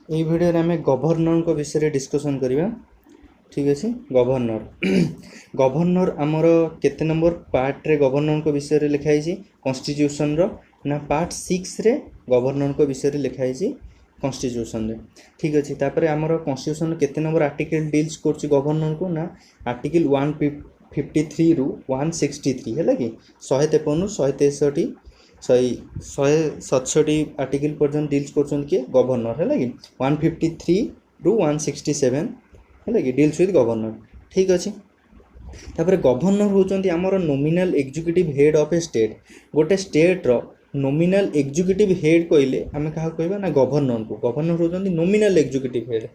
এই ভিডিওରେ ଆମେ ଗଭର୍ଣ୍ଣରଙ୍କ ବିଷୟରେ ଡିସ୍କସନ୍ କରିବା। ଠିକ୍ ଅଛି। ଗଭର୍ଣ୍ଣର ଆମର କେତେ ନମ୍ବର ପାର୍ଟରେ ଗଭର୍ଣ୍ଣରଙ୍କ ବିଷୟରେ ଲେଖା ହେଇଛି କନଷ୍ଟିଟ୍ୟୁସନର ନା ପାର୍ଟ 6ରେ ଗଭର୍ଣ୍ଣରଙ୍କ ବିଷୟରେ ଲେଖା ହେଇଛି କନଷ୍ଟିଟ୍ୟୁସନରେ। ଠିକ୍ ଅଛି। ତାପରେ ଆମର କନଷ୍ଟିଟ୍ୟୁସନ କେତେ ନମ୍ବର ଆର୍ଟିକଲ ଡିଲ୍ସ କରୁଛି ଗଭର୍ଣ୍ଣରଙ୍କୁ ନା ଆର୍ଟିକଲ 153 ରୁ 163 ହେଲା କି 153 ରୁ 163 167 आर्टिकल पर्यटन डिल्स कर गवर्नर है कि 153 रू 167 है कि डिल्स विथ गवर्नर। ठीक अच्छे। तापर गवर्नर होचंती आमर nominal executive head of A state. गोटे स्टेट रो नॉमिनल एग्जीक्यूटिव हेड कहले आम क्या कहबा ना गवर्नर को। गवर्नर होचंती नॉमिनल एग्जीक्यूटिव हेड,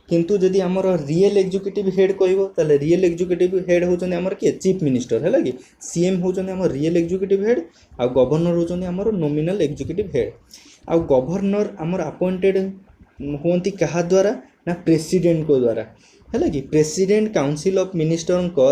किंतु जदि आमर रियल एग्जीक्यूटिव हेड कहबो ताले रियल एग्जीक्यूटिव हेड होचंती आमर के चीफ मिनिस्टर है कि सीएम होचंती आमर रियल एग्जीक्यूटिव हेड आ गवर्नर होचंती आमर नॉमिनल एग्जीक्यूटिव हेड। आ गवर्नर आमर अपॉइंटेड होंती कहा द्वारा ना प्रेसिडेंट को द्वारा है कि प्रेसिडेंट काउंसिल ऑफ मिनिस्टर को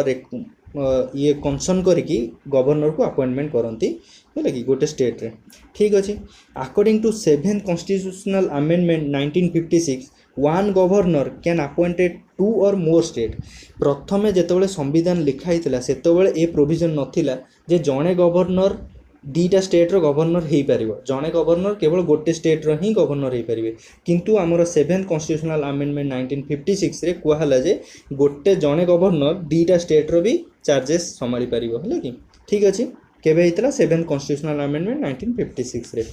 ये कंसर्न करके गवर्नर को अपॉइंटमेंट करती है कि गोटे स्टेट रे। ठीक अच्छे। According to 7th constitutional amendment 1956 one governor can appointed 2 or more state. प्रथमे जितेबाला संविधान लिखाई से ए प्रोविजन नथिला जे जड़े गवर्नर दीटा स्टेट रो गवर्नर हो पार। जड़े गवर्नर केवल गोटे स्टेट रो ही गवर्नर हो पारे, किंतु आमर 7th कॉन्स्टिट्यूशनल अमेंडमेंट 1956 रे कहला जे गोटे जड़े गवर्नर दीटा स्टेट रो भी चार्जेस संभाली पार है कि। ठीक अच्छे। केबे हितला 7th कॉन्स्टिट्यूशनल अमेंडमेंट 1956 रे।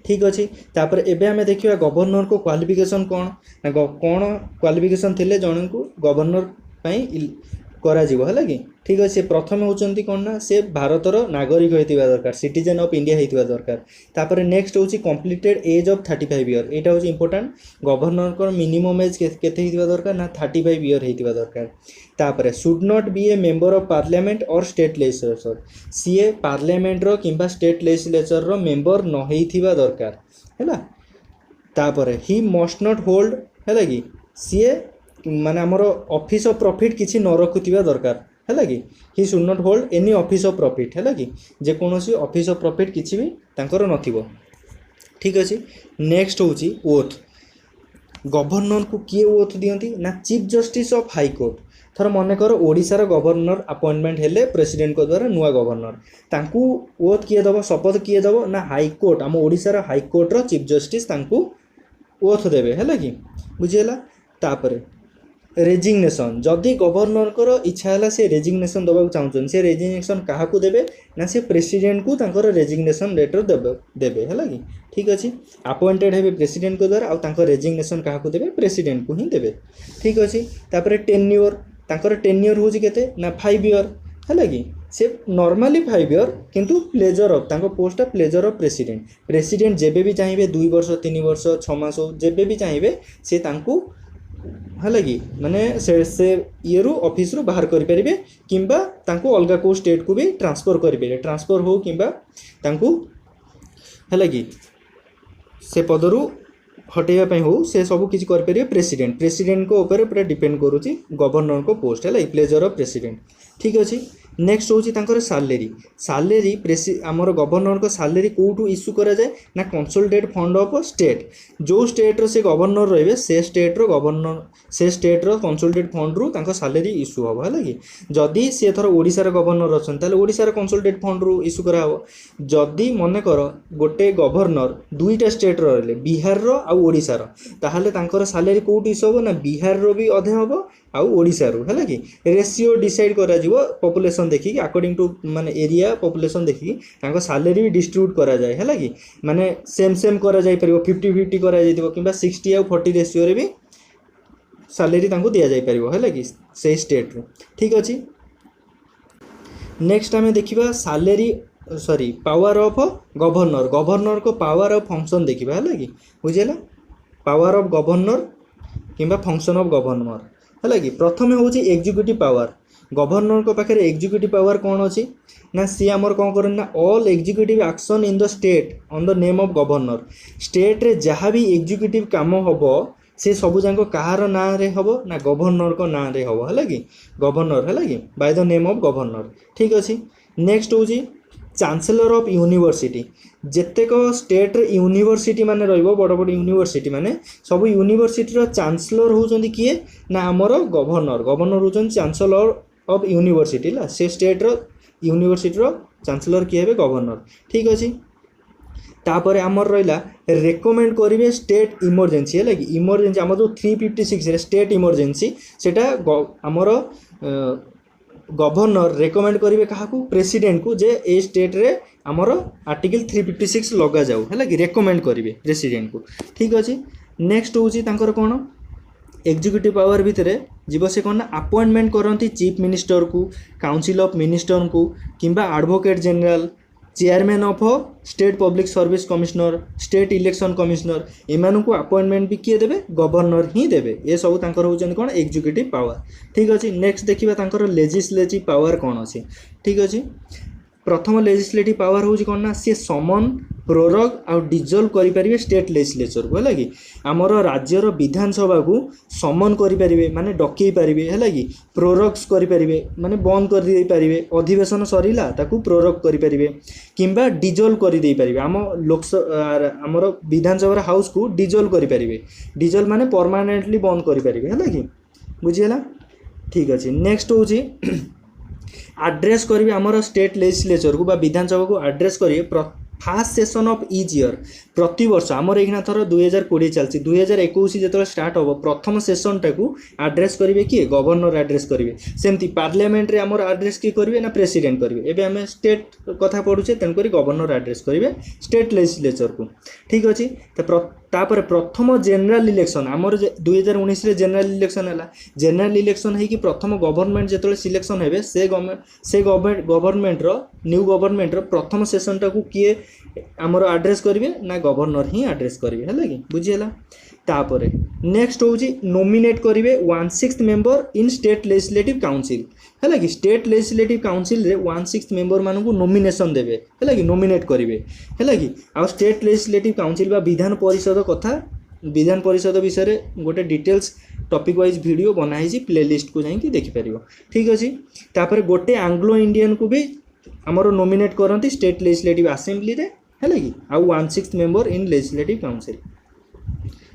ठीक अच्छे। तापर एबे हमें देखिए गवर्नर को क्वालिफिकेशन कौन ना कौन क्वालिफिकेशन थिले जन को गवर्नर पाई करा जीवो है कि। ठीक अच्छे। प्रथम होचंती कौन ना से भारतर नागरिक होइतिबा दरकार, सिटीजन ऑफ इंडिया होइतिबा दरकार। तापर नेक्स्ट होची कंप्लीटेड एज ऑफ 35 ईयर। एटा होची इंपोर्टेंट। गवर्नर को मिनिमम एज केते होइतिबा दरकार ना 35 ईयर होइतिबा दरकार। तापर should not be A member of parliament और स्टेट लेजिस्लेचर। सीए पार्लियामेंट रो किंबा स्टेट लेजिस्लेचर रो मेंबर न होइतिबा दरकार हैला। तापर ही मस्ट नॉट होल्ड हैला कि सीए माने हमर ऑफिस ऑफ प्रॉफिट किछि न रखुतिबा दरकार है कि। He should not hold any office of profit है कि जे कोनोसी ऑफिस ऑफ प्रॉफिट किछि भी तांकर नथिबो। ठीक अछि। नेक्स्ट होची ओथ। गवर्नर को किए ओथ दियंती ना chief justice of high court. थर मन कर ओडिसा रो गवर्नर अपॉइंटमेंट हेले प्रेसिडेंट को द्वारा नुआ गवर्नर तांकू ओथ किए दबो शपथ किए दबो ना हाई कोर्ट आम ओडिसा रो हाई कोर्ट रो चीफ जस्टिस तांकू ओथ देबे है कि बुझियला। तापर रेजिग्नेशन जदि गवर्नर को इच्छा है से रेजिग्नेशन दबाक चाहूँ से रेजिग्नेशन क्या देवे ना से प्रेसिडेंट को तांकर रेजिग्नेशन लेटर देवे है कि। ठीक अच्छे। अपॉइंटेड है प्रेसिडेंट को द्वारा आउ रेजिग्नेशन क्या देवे प्रेसिडेंट को ही देवे। ठीक अच्छे। तापर टेन्योर तांकर टेन्योर होची केते ना 5 ईयर है कि से नॉर्मली 5 ईयर किंतु प्लेजर ऑफ तांको post pleasure of president. President जेबे भी चाहिए 2 वर्ष 3 वर्ष 6 मास जेबे भी चाहिए से तांको है कि माने से ये ऑफिस रू बाहर करें किंबा तांको अलगा को स्टेट को भी ट्रांसफर करें। ट्रांसफर हो किंबा तांको है कि से पदरू हटेबा हो से सब किसी करें प्रेसिडेंट। प्रेसिडेंट को ऊपर पूरा डिपेंड करुच्ची गवर्नर को पोस्ट है प्लेजर ऑफ प्रेसिडेंट। ठीक अच्छे। नेक्स्ट होची तांकर सैलरी। सैलरी आमर गवर्नर को सैलरी कोठू इश्यू करा जाए ना कंसोलिडेटेड फंड ऑफ स्टेट। जो स्टेट रो से गवर्नर रहिबे से स्टेट रो गवर्नर से स्टेट रो कंसोलिडेटेड फंड रू तांको सैलरी इश्यू हो है कि। जदि से थर ओडिसा रो गवर्नर अछन ताले ओडिसा रो कंसोलिडेटेड फंड रू इश्यू करा हो। जदि मने कर गोटे गवर्नर दुईटा स्टेट रो रहले बिहार रो आ ओडिसा रो ताहाले तांकर सैलरी कोठू इश्यू हो ना बिहार रो भी अधे हो आ ओडिसा रो है कि। रेशियो डिसाइड करा जीवो पॉपुलेशन देखिए अकॉर्डिंग टू माने एरिया पॉपुलेशन देखिए तांको सैलरी भी डिस्ट्रीब्यूट करा जाए है कि माने सेम सेम करा जाय परिबो 50-50 करा जायतिबो किंबा 60 और 40 रेशियो रे भी सैलरी तांको दिया जाय परिबो है कि से स्टेट रो। ठीक अछि। नेक्स्ट हमें देखिबा salary sorry power of governor. Governor को पावर ऑफ फंक्शन देखिबा है कि बुझियला। पावर ऑफ गवर्नर किंबा फंक्शन ऑफ गवर्नर है कि। प्रथम होची एग्जीक्यूटिव पावर। गवर्नर को पाखे एग्जीक्यूटिव पावर कौन अच्छी ना सी आमर कौन कर ना all executive action in the state on the name of governor. State रे जहाँ भी एग्जीक्यूटिव काम हम से सबू जाक कहार ना रे हम ना गवर्नर को ना रे हम है कि गवर्नर है कि by the name of governor. ठीक अच्छे। नेक्स्ट होची चांसलर ऑफ यूनिवर्सिटी जेतेक स्टेट यूनिवर्सिटी माने रहिबो बड़ बड़ यूनिवर्सिटी माने सब यूनिवर्सिटी रो चांसलर होउचंदी किए ना हमर गवर्नर होउचंदी चांसलर ऑफ यूनिवर्सिटी ला से स्टेट रो यूनिवर्सिटी रो चांसलर किए हेबे गवर्नर ठीक अछि तापर आमर रहिला रेकमेंड करिवे स्टेट इमरजेंसी है कि इमरजेंसी आम जो 356 रे स्टेट इमरजेंसी सेटा आमर गवर्नर रेकमेंड करिवे काहाकू प्रेसिडेंट को जे ए स्टेट रे आमर आर्टिकल 356 लगा जाऊ है कि रेकमेंड करिवे प्रेसिडेंट को ठीक अछि नेक्स्ट होची तांकर कोन एग्जीक्यूटिव पावर भितर जीव से कौन अपॉइंटमेंट करती चीफ मिनिस्टर को काउंसिल ऑफ मिनिस्टर को किंबा advocate general chairman of state public service commissioner state election commissioner एमान को अपॉइंटमेंट भी किए देबे गवर्नर ही देबे ये सब तांकर होचन कोन एग्जीक्यूटिव पावर ठीक अछि नेक्स्ट देखिबा तांकर लेजिस्लेटिव पावर कोन अछि ठीक अछि प्रथम लेजिस्लेटिव पावर होची कोन ना से समन प्रोरग आ डिजल्व करि परिबे स्टेट लेजिस्लेचर को है कि आमर राज्यर विधानसभा को समन करि परिबे माने डकई परिबे है कि प्रोरग्स करि परिबे माने बंद कर दे परिबे अधिवेशन सरीला ताकू प्रोरग करि परिबे किंबा डिजल्व करि दे परिबे आम लोकसभा आमर विधानसभा हाउस को डिजल्व करि परिबे डिजल्व माने परमानेंटली बंद करि परिबे है कि बुझियला ठीक अछि नेक्स्ट होची एड्रेस करिवे आमर स्टेट लेजिस्लेचर को बा विधानसभा को एड्रेस करिवे fast session of each year प्रति वर्ष आमर एखना थर 2020 चलछि 2021 जेतले स्टार्ट होबो प्रथम सेशन टाकू एड्रेस करिवे कि गवर्नर एड्रेस करिवे सेमती पार्लियामेंट रे आमर एड्रेस की करिवे ना प्रेसिडेंट करिवे एबे हमें स्टेट कथा पढुछे तन करी गवर्नर एड्रेस करिवे स्टेट लेजिस्लेचर को ठीक अछि तापर प्रथम जनरल इलेक्शन आमर 2019 रे जनरल इलेक्शन हला जनरल इलेक्शन है कि प्रथम गवर्नमेंट जेतले सिलेक्शन हेबे से गवर्नमेंट रो न्यू गवर्नमेंट रो प्रथम सेशन टाकू किए आमर एड्रेस करिवे ना गवर्नर ही एड्रेस करिवे है कि बुझियला तापर नेक्स्ट होची नोमिनेट करिवे 1/6 member in state legislative council है कि स्टेट लेजिस्लेटिव काउंसिल रे 1/6 मेंबर मानू को नोमिनेशन देबे है कि नोमिनेट करिवे है कि आ स्टेट लेजिस्लेटिव काउंसिल बा विधान परिषद कथा विधान परिषद विषय गोटे डिटेल्स टॉपिक वाइज वीडियो बनाई प्लेलिस्ट को जाई देखि परिबो ठीक अछि तापर गोटे एंग्लो इंडियन को भी आमर नोमिनेट करती स्टेट लेजिस्लेटिव असेंबली रे है कि आउ 1/6 मेंबर इन लेजिस्लेटिव काउंसिल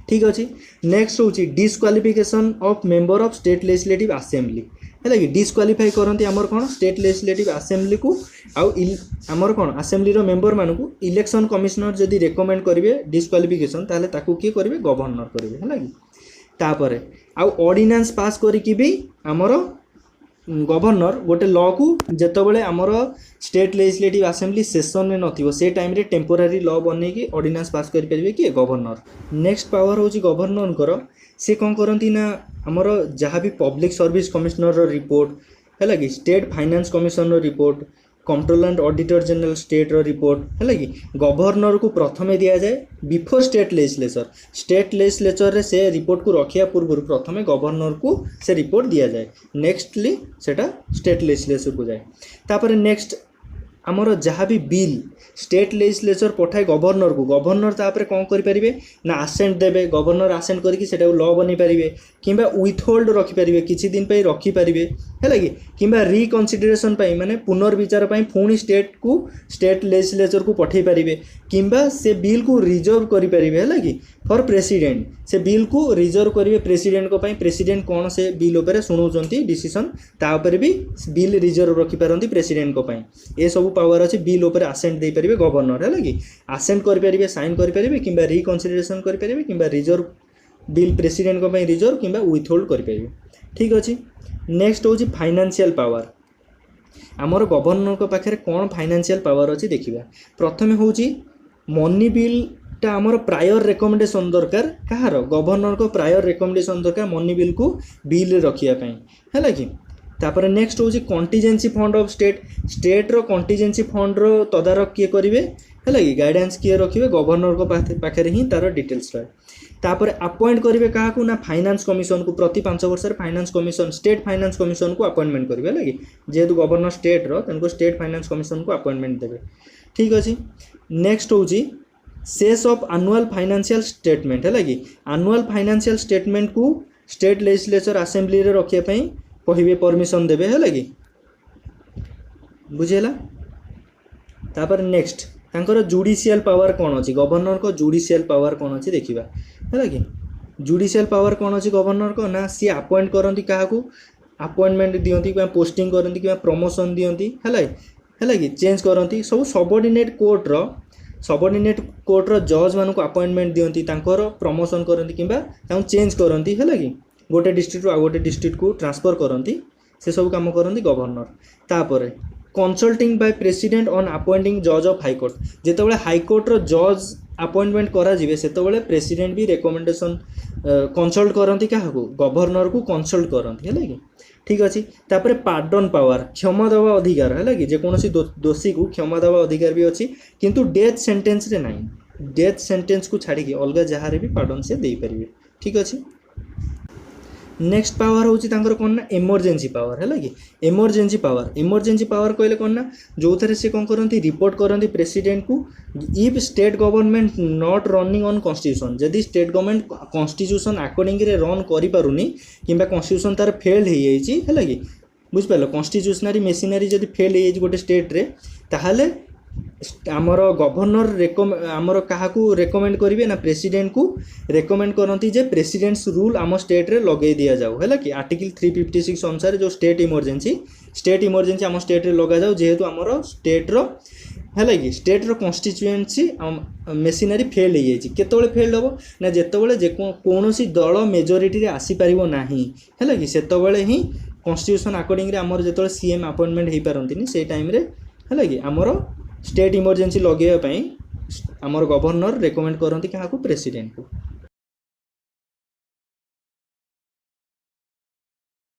ठीक अच्छे नेक्स्ट होची disqualification of member of state legislative assembly है कि डिस्क्वालिफाई करती आमर कौन स्टेट लेजिस्लेटिव असेंबली को आमर कौन असेंबली रो मेंबर मान को इलेक्शन कमिश्नर जदि रेकमेंड करेंगे डिस्क्वालिफिकेशन ताले ताकू किए करेंगे गवर्नर करेंगे है कि तापर आउ ऑर्डिनेंस पास करिकी भी आमर गवर्नर गोटे लॉ को जितेबाला आमर स्टेट लेजिस्लेटिव असेंबली सेशन में नथिबो से टाइम रे टेम्पोरारी लॉ बनै कि ऑर्डिनेंस पास करि परिबे कि गवर्नर नेक्स्ट पावर होची गवर्नर कर से कौन करती ना आमर जहाँ भी पब्लिक सर्विस कमिश्नर रो रिपोर्ट है कि स्टेट फाइनेंस कमिशन रो report controller and auditor general state रो रिपोर्ट है कि गवर्नर को प्रथमे दिया जाए बिफोर स्टेट लेजिस्लेचर रे से रिपोर्ट को रखिया पूर्व प्रथमे गवर्नर को से रिपोर्ट दिया जाए नेक्स्टली सेटा स्टेट लेजिस्लेचर को जाए तापर नेक्स्ट आमर जहाँ भी बिल स्टेट लेजिस्लेचर पठाए गवर्नर को गवर्नर तापर कौन करें ना आसेंट देवे गवर्नर आसेंट करके सेटा लॉ बनी पारे किंबा विथहोल्ड रखिपारे किसी दिन पे रखिपारे है कि किंबा रिकनसिडरेशन माने पुनर्विचार पुणी स्टेट को स्टेट लेजिस्लेचर को पठे पारे किंबा से बिल को रिजर्व करें है कि फॉर प्रेसिडेंट से बिल को रिजर्व करेंगे प्रेसिडेंट को प्रेसिडेंट कौन से बिल उपर शुणाउछंती डिसीजन तापर भी बिल रिजर्व रखिपारती प्रेसिडेंट को ये सब पावर अच्छे बिल उपर आसेंट दे पारे गवर्नर है कि आसेंट करें साइन करें कि रिकनसिडरेशन करें कि रिजर्व बिल प्रेसिडेंट को रिजर्व कि विथहोल्ड करें ठीक अच्छे नेक्स्ट हूँ फाइनेंशियल पावर आमर गवर्नर को पाखे कौन फाइनेंशियल पावर अच्छी देखा प्रथम हूँ मनी बिल टा आमर प्रायर रेकमेंडेशन दरकार कहार गवर्नर को प्रायर रेकमेंडेशन दरकार मनी बिल को बिल रखापी है कि तापर नेक्स्ट हूँ कंटीजेंसी फंड ऑफ स्टेट रो कंटीजेंसी फंड रो तदारख किए करेंगे है कि गाइडेंस किए रखिए गवर्नर को पाखे ही तार डिटेल्स रहे तापर अपॉइंट करेंगे क्या ना फाइनेंस कमिशन को प्रति 5 वर्ष finance commission state finance commission को अपॉइंटमेंट करेंगे है कि जेहेतु गवर्नर स्टेट रो स्टेट फाइनेंस कमिशन को अपॉइंटमेंट देवे ठीक अच्छे नेक्स्ट हूँ सेस ऑफ एनुअल फाइनेंशियल स्टेटमेंट है कि एनुअल फाइनेंशियल स्टेटमेंट को स्टेट लेजिस्लेचर असेंबली रे रखिया कहे परमिशन देवे है कि बुझेला तापर नेक्स्ट तांकर जुडिशियल पावर कौन अच्छी गवर्नर को जुडिशियल पावर कौन अच्छी देखा है कि जुडिशियल पावर कौन अच्छी गवर्नर को ना सी अपॉइंट करती क्या अपॉइंटमेंट दियंती कि प्रमोशन करती कि प्रमोशन दियंती है कि चेंज करती सब सबऑर्डिनेट कोर्टर जज मान को अपॉइंटमेंट दियंती तांकर प्रमोशन करती कि चेंज करती है कि गोटे डिस्ट्रिक्ट आ गोटे डिस्ट्रिक्ट को ट्रांसफर करती से सब काम करती गवर्नर तापर consulting by president on appointing जज ऑफ हाईकोर्ट जितेबाला हाईकोर्टर जज अपॉइंटमेंट करा जिवे सेतेबाला प्रेसिडेंट भी रिकमेंडेशन कंसल्ट करती क्या गवर्नर को कंसल्ट करती है कि ठीक अच्छे तापर पार्डन पावर क्षमा देवा अधिकार है कि जेकोसी दोषी को क्षमा देवा अधिकार भी अच्छी किंतु डेथ सेंटेंस रे नहीं डेथ सेंटेंस को छाड़ी अलग जहाँ भी पार्डन से दे पारे ठीक अच्छे नेक्स्ट पावर हूँ कौन ना इमरजेंसी पावर है कि इमरजेंसी पावर कहले कौन ना जो थे से कौन करती रिपोर्ट करती प्रेसिडेंट को if state government not running on constitution जदि स्टेट गवर्नमेंट कॉन्स्टिट्यूशन अकॉर्डिंग रे रन करि पारुनी किंबा कॉन्स्टिट्यूशन तार फेल्ड हो जाइए है कि बुझिपार कॉन्स्टिट्यूशनरी मेसिनरी जदि फेल्ड हो गोटे स्टेट रे ताहले आमर गवर्नर आमर क्या रेकमेंड करेंगे ना प्रेसिडेंट को रेकमेंड करती जे प्रेसिडेंट्स रूल आम स्टेट रे लगे दि जाऊ है कि आर्टिकल 356 अनुसार जो स्टेट इमरजेंसी आम स्टेट रे लगा जाऊ जेहेतु आमर स्टेट रो है कि स्टेट रो कॉन्स्टिट्यूएंसी मेसिनरी फेल हो जाए केतबेले फेल हम ना जितेबाला कौन दल मेजोरिटी आसीपर ना है कि सेतबेले ही कॉन्स्टिट्यूशन अकॉर्डिंग आमर जो सीएम अपॉइंटमेंट हो पारती से टाइम है कि आमर स्टेट इमरजेंसी लगे आमर गवर्नर रेकमेंड करती क्या प्रेसिडेंट को